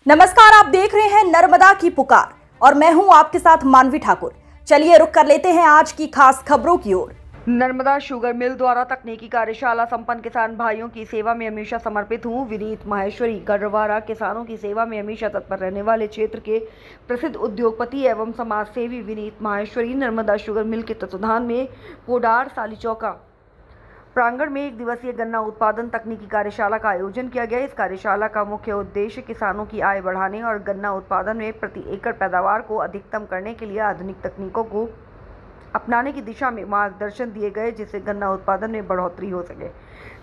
नमस्कार, आप देख रहे हैं नर्मदा की पुकार और मैं हूं आपके साथ मानवी ठाकुर। चलिए रुक कर लेते हैं आज की खास खबरों की ओर। नर्मदा शुगर मिल द्वारा तकनीकी कार्यशाला संपन्न किसान भाइयों की सेवा में हमेशा समर्पित हूं। विनीत माहेश्वरी गढ़वारा किसानों की सेवा में हमेशा तत्पर रहने वाले क्षेत्र के प्रसिद्ध उद्योगपति एवं समाज सेवी विनीत माहेश्वरी नर्मदा शुगर मिल के तत्वाधान में पोडार सालीचौका प्रांगण में 1 दिवसीय गन्ना उत्पादन तकनीकी कार्यशाला का आयोजन किया गया। इस कार्यशाला का मुख्य उद्देश्य किसानों की आय बढ़ाने और गन्ना उत्पादन में प्रति एकड़ पैदावार को अधिकतम करने के लिए आधुनिक तकनीकों को अपनाने की दिशा में मार्गदर्शन दिए गए, जिससे गन्ना उत्पादन में बढ़ोतरी हो सके।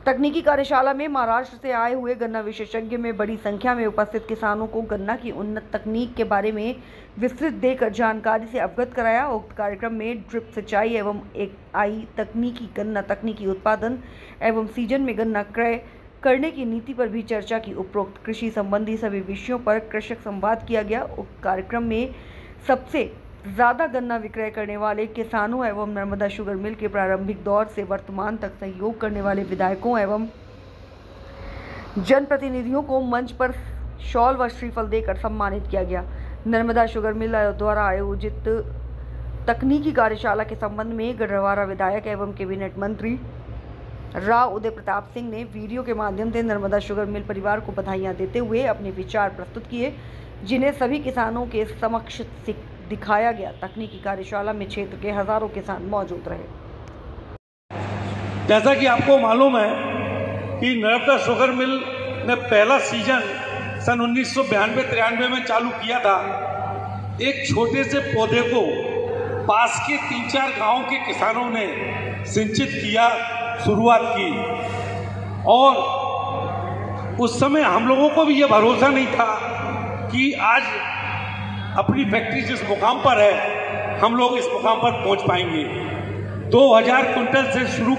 तकनीकी कार्यशाला में महाराष्ट्र से आए हुए गन्ना विशेषज्ञ में बड़ी संख्या में उपस्थित किसानों को गन्ना की उन्नत तकनीक के बारे में विस्तृत देकर जानकारी से अवगत कराया। उक्त कार्यक्रम में ड्रिप सिंचाई एवं AI तकनीकी, गन्ना तकनीकी उत्पादन एवं सीजन में गन्ना क्रय करने की नीति पर भी चर्चा की। उपरोक्त कृषि संबंधी सभी विषयों पर कृषक संवाद किया गया। उक्त कार्यक्रम में सबसे ज़्यादा गन्ना विक्रय करने वाले किसानों एवं नर्मदा शुगर मिल के प्रारंभिक दौर से वर्तमान तक सहयोग करने वाले विधायकों एवं जनप्रतिनिधियों को मंच पर शॉल व श्रीफल देकर सम्मानित किया गया। नर्मदा शुगर मिल द्वारा आयोजित तकनीकी कार्यशाला के संबंध में गढ़वारा विधायक एवं कैबिनेट मंत्री राव उदय प्रताप सिंह ने वीडियो के माध्यम से नर्मदा शुगर मिल परिवार को बधाइयां देते हुए अपने विचार प्रस्तुत किए, जिन्हें सभी किसानों के समक्ष दिखाया गया। तकनीकी कार्यशाला में क्षेत्र के हजारों किसान मौजूद रहे। जैसा कि आपको मालूम है कि नर्मदा शुगर मिल ने पहला सीजन सन 1992-93 में चालू किया था। एक छोटे से पौधे को पास के 3-4 गांव के किसानों ने सिंचित किया, शुरुआत की, और उस समय हम लोगों को भी ये भरोसा नहीं था कि आज अपनी फैक्ट्री जिस मुकाम पर है हम लोग इस मुकाम पर पहुंच पाएंगे। 2000 कुंटल से शुरू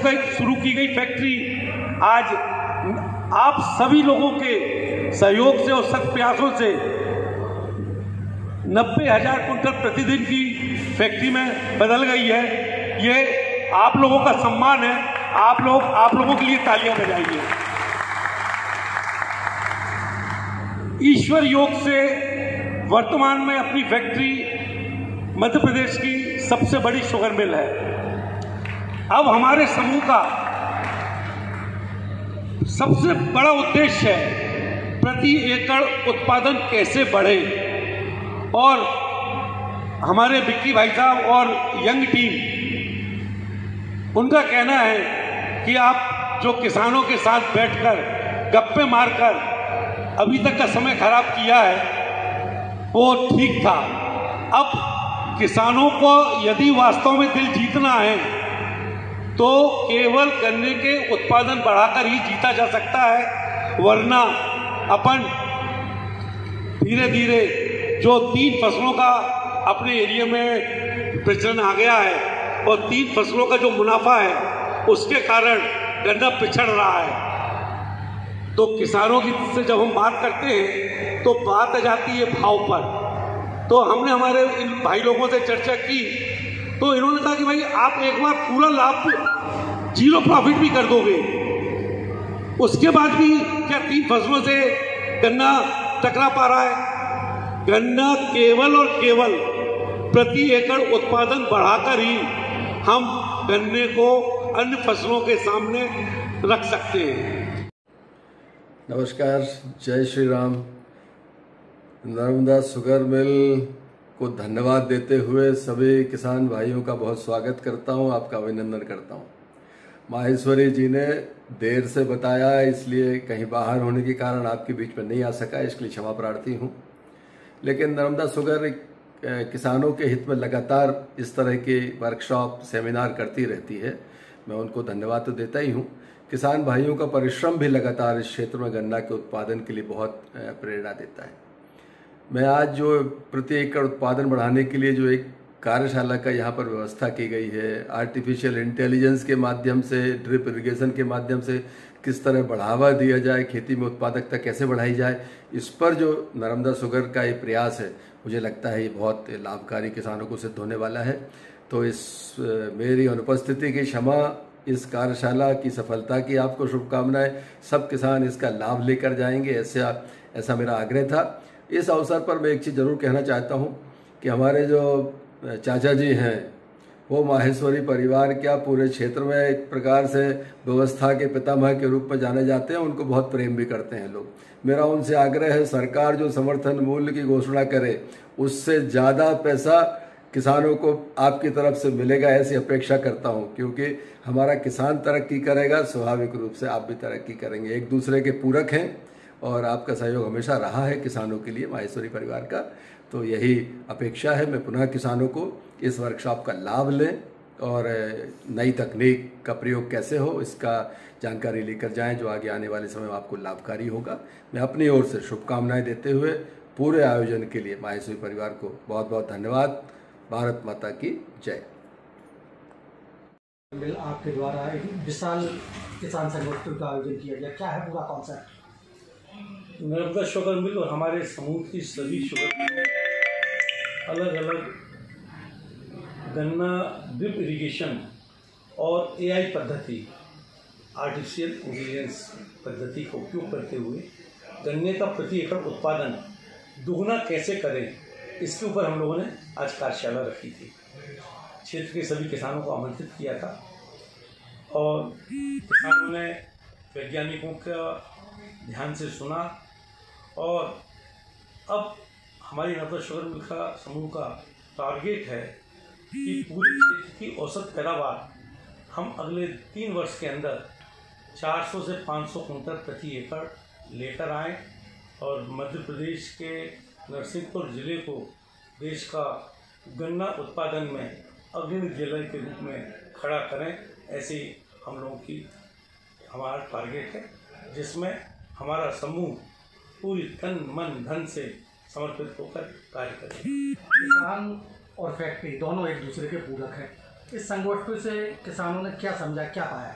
की गई फैक्ट्री आज आप सभी लोगों के सहयोग से और सख्त प्रयासों से 90,000 कुंटल प्रतिदिन की फैक्ट्री में बदल गई है। ये आप लोगों का सम्मान है। आप लोगों के लिए तालियां बजाइए। ईश्वर योग से वर्तमान में अपनी फैक्ट्री मध्य प्रदेश की सबसे बड़ी शुगर मिल है। अब हमारे समूह का सबसे बड़ा उद्देश्य है प्रति एकड़ उत्पादन कैसे बढ़े, और हमारे विक्की भाई साहब और यंग टीम, उनका कहना है कि आप जो किसानों के साथ बैठकर गप्पे मारकर अभी तक का समय खराब किया है वो ठीक था। अब किसानों को यदि वास्तव में दिल जीतना है तो केवल गन्ने के उत्पादन बढ़ाकर ही जीता जा सकता है, वरना अपन धीरे धीरे जो 3 फसलों का अपने एरिया में प्रचलन आ गया है और 3 फसलों का जो मुनाफा है उसके कारण गन्ना पिछड़ रहा है। तो किसानों की से जब हम बात करते हैं तो बात आ जाती है भाव पर। तो हमने हमारे इन भाई लोगों से चर्चा की तो इन्होंने कहा कि भाई आप एक बार पूरा लाभ 0 प्रॉफिट भी कर दोगे, उसके बाद भी क्या 3 फसलों से गन्ना टकरा पा रहा है? गन्ना केवल और केवल प्रति एकड़ उत्पादन बढ़ाकर ही हम गन्ने को अन्य फसलों के सामने रख सकते हैं। नमस्कार, जय श्री राम। नर्मदा शुगर मिल को धन्यवाद देते हुए सभी किसान भाइयों का बहुत स्वागत करता हूं, आपका अभिनंदन करता हूं। माहेश्वरी जी ने देर से बताया, इसलिए कहीं बाहर होने के कारण आपके बीच में नहीं आ सका, इसके लिए क्षमा प्रार्थी हूं। लेकिन नर्मदा शुगर किसानों के हित में लगातार इस तरह की वर्कशॉप, सेमिनार करती रहती है। मैं उनको धन्यवाद तो देता ही हूं। किसान भाइयों का परिश्रम भी लगातार इस क्षेत्र में गन्ना के उत्पादन के लिए बहुत प्रेरणा देता है। मैं आज जो प्रति एकड़ उत्पादन बढ़ाने के लिए जो एक कार्यशाला का यहाँ पर व्यवस्था की गई है, आर्टिफिशियल इंटेलिजेंस के माध्यम से, ड्रिप इरिगेशन के माध्यम से किस तरह बढ़ावा दिया जाए, खेती में उत्पादकता कैसे बढ़ाई जाए, इस पर जो नर्मदा शुगर का ये प्रयास है, मुझे लगता है ये बहुत लाभकारी किसानों को सिद्ध होने वाला है। तो इस मेरी अनुपस्थिति की क्षमा, इस कार्यशाला की सफलता की आपको शुभकामनाएं। सब किसान इसका लाभ लेकर जाएंगे, ऐसा मेरा आग्रह था। इस अवसर पर मैं एक चीज़ जरूर कहना चाहता हूँ कि हमारे जो चाचा जी हैं वो माहेश्वरी परिवार क्या पूरे क्षेत्र में एक प्रकार से व्यवस्था के पितामह के रूप में जाने जाते हैं। उनको बहुत प्रेम भी करते हैं लोग। मेरा उनसे आग्रह है, सरकार जो समर्थन मूल्य की घोषणा करे उससे ज़्यादा पैसा किसानों को आपकी तरफ से मिलेगा, ऐसी अपेक्षा करता हूं, क्योंकि हमारा किसान तरक्की करेगा, स्वाभाविक रूप से आप भी तरक्की करेंगे। एक दूसरे के पूरक हैं और आपका सहयोग हमेशा रहा है किसानों के लिए माहेश्वरी परिवार का। तो यही अपेक्षा है। मैं पुनः किसानों को इस वर्कशॉप का लाभ लें और नई तकनीक का प्रयोग कैसे हो इसका जानकारी लेकर जाएं, जो आगे आने वाले समय में आपको लाभकारी होगा। मैं अपनी ओर से शुभकामनाएं देते हुए पूरे आयोजन के लिए माहेश्वरी परिवार को बहुत बहुत धन्यवाद। भारत माता की जय। आपके द्वारा एक विशाल किसान संगोष्ठी का आयोजन किया गया, क्या है पूरा कॉन्सेप्ट? नर्मदा शुगर मिल और हमारे समूह की सभी शुगर मिल अलग अलग गन्ना ड्रिप इरिगेशन और एआई पद्धति, आर्टिफिशियल इंटेलिजेंस पद्धति का उपयोग करते हुए गन्ने का प्रति एकड़ उत्पादन दुगना कैसे करें, इसके ऊपर हम लोगों ने आज कार्यशाला रखी थी। क्षेत्र के सभी किसानों को आमंत्रित किया था और किसानों ने वैज्ञानिकों का ध्यान से सुना और अब हमारी नर्मदा शुगर मिल का समूह का टारगेट है कि पूरे क्षेत्र की औसत पैदावार हम अगले 3 वर्ष के अंदर 400 से 500 कुंटल प्रति एकड़ लेकर आएँ और मध्य प्रदेश के नरसिंहपुर जिले को देश का गन्ना उत्पादन में अग्रणी जिले के रूप में खड़ा करें। ऐसे हम लोगों की हमारा टारगेट है, जिसमें हमारा समूह पूरी तन मन धन से समर्पित होकर कार्य करें। किसान और फैक्ट्री दोनों एक दूसरे के पूरक हैं। इस संगोष्ठी से किसानों ने क्या समझा, क्या पाया?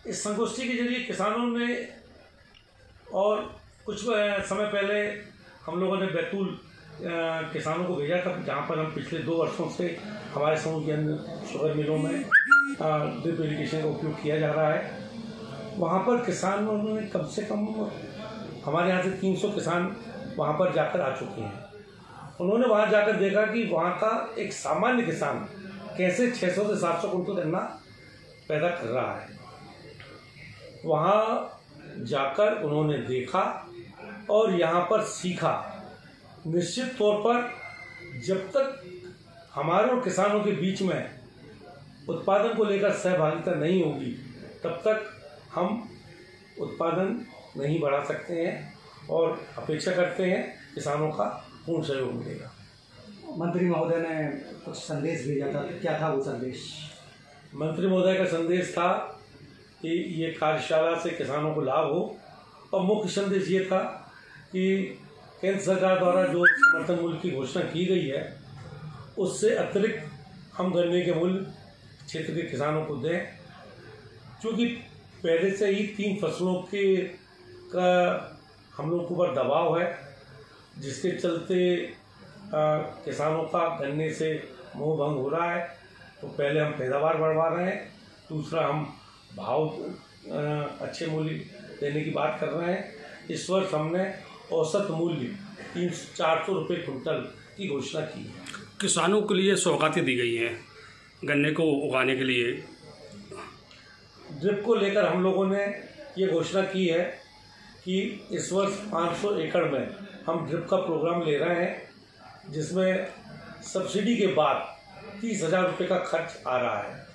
इस संगोष्ठी के जरिए किसानों ने, और कुछ समय पहले हम लोगों ने बैतूल किसानों को भेजा था, जहाँ पर हम पिछले 2 वर्षों से हमारे समूह के अंदर शुगर मिलों में ड्रिप इरिगेशन का उपयोग किया जा रहा है। वहाँ पर किसानों ने कम से कम हमारे यहाँ से 300 किसान वहाँ पर जाकर आ चुके हैं। उन्होंने वहाँ जाकर देखा कि वहाँ का एक सामान्य किसान कैसे 600 से 700 कुंटल गन्ना पैदा कर रहा है। वहाँ जाकर उन्होंने देखा और यहाँ पर सीखा। निश्चित तौर पर जब तक हमारे और किसानों के बीच में उत्पादन को लेकर सहभागिता नहीं होगी, तब तक हम उत्पादन नहीं बढ़ा सकते हैं और अपेक्षा करते हैं किसानों का पूर्ण सहयोग मिलेगा। मंत्री महोदय ने कुछ संदेश भेजा था, क्या था वो संदेश? मंत्री महोदय का संदेश था कि ये कार्यशाला से किसानों को लाभ हो, और मुख्य संदेश ये था कि केंद्र सरकार द्वारा जो समर्थन मूल्य की घोषणा की गई है, उससे अतिरिक्त हम गन्ने के मूल्य क्षेत्र के किसानों को दें, क्योंकि पहले से ही 3 फसलों के का हम लोग के ऊपर दबाव है, जिसके चलते किसानों का गन्ने से मोह भंग हो रहा है। तो पहले हम पैदावार बढ़वा रहे हैं, दूसरा हम भाव अच्छे मूल्य देने की बात कर रहे हैं। इस वर्ष हमने औसत मूल्य 300-400 रुपये कुंटल की घोषणा की है। किसानों के लिए सौगातें दी गई हैं गन्ने को उगाने के लिए। ड्रिप को लेकर हम लोगों ने ये घोषणा की है कि इस वर्ष 500 एकड़ में हम ड्रिप का प्रोग्राम ले रहे हैं, जिसमें सब्सिडी के बाद 30,000 रुपये का खर्च आ रहा है।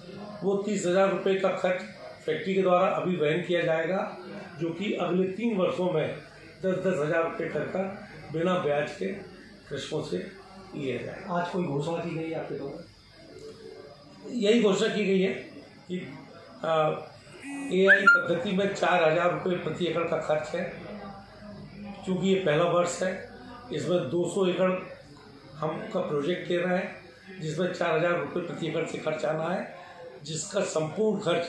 वो 30,000 रुपये का खर्च फैक्ट्री के द्वारा अभी वहन किया जाएगा, जो कि अगले 3 वर्षों में 10,000 रुपये कर बिना ब्याज के कृषकों से लिया जाए। आज कोई घोषणा की गई आपके द्वारा? यही घोषणा की गई है कि एआई पद्धति में 4,000 रुपये प्रति एकड़ का खर्च है। क्योंकि ये पहला वर्ष है, इसमें 200 एकड़ हम का प्रोजेक्ट ले रहे हैं, जिसमें 4,000 रुपये प्रति एकड़ से खर्च आना है, जिसका संपूर्ण खर्च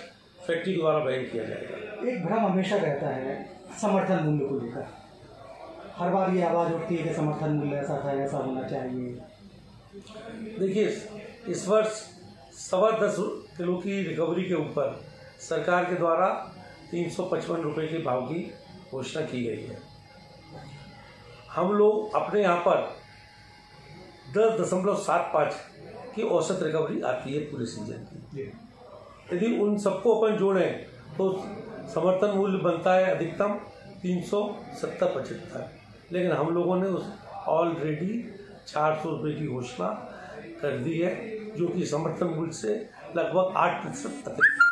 फैक्ट्री द्वारा वहन किया जाएगा। एक भ्रम हमेशा रहता है समर्थन मूल्य को लेकर। हर बार ये आवाज़ उठती है कि समर्थन मूल्य ऐसा था, ऐसा होना चाहिए। देखिए, इस वर्ष 10.25 किलो की रिकवरी के ऊपर सरकार के द्वारा 355 रुपये के भाव की घोषणा की गई है। हम लोग अपने यहाँ पर 10.75 की औसत रिकवरी आती है पूरे सीजन की। यदि उन सबको अपन जोड़ें तो समर्थन मूल्य बनता है अधिकतम 370-75, लेकिन हम लोगों ने उस ऑलरेडी 400 रुपये की घोषणा कर दी है, जो कि समर्थन मूल्य से लगभग 8% अतिरिक्त।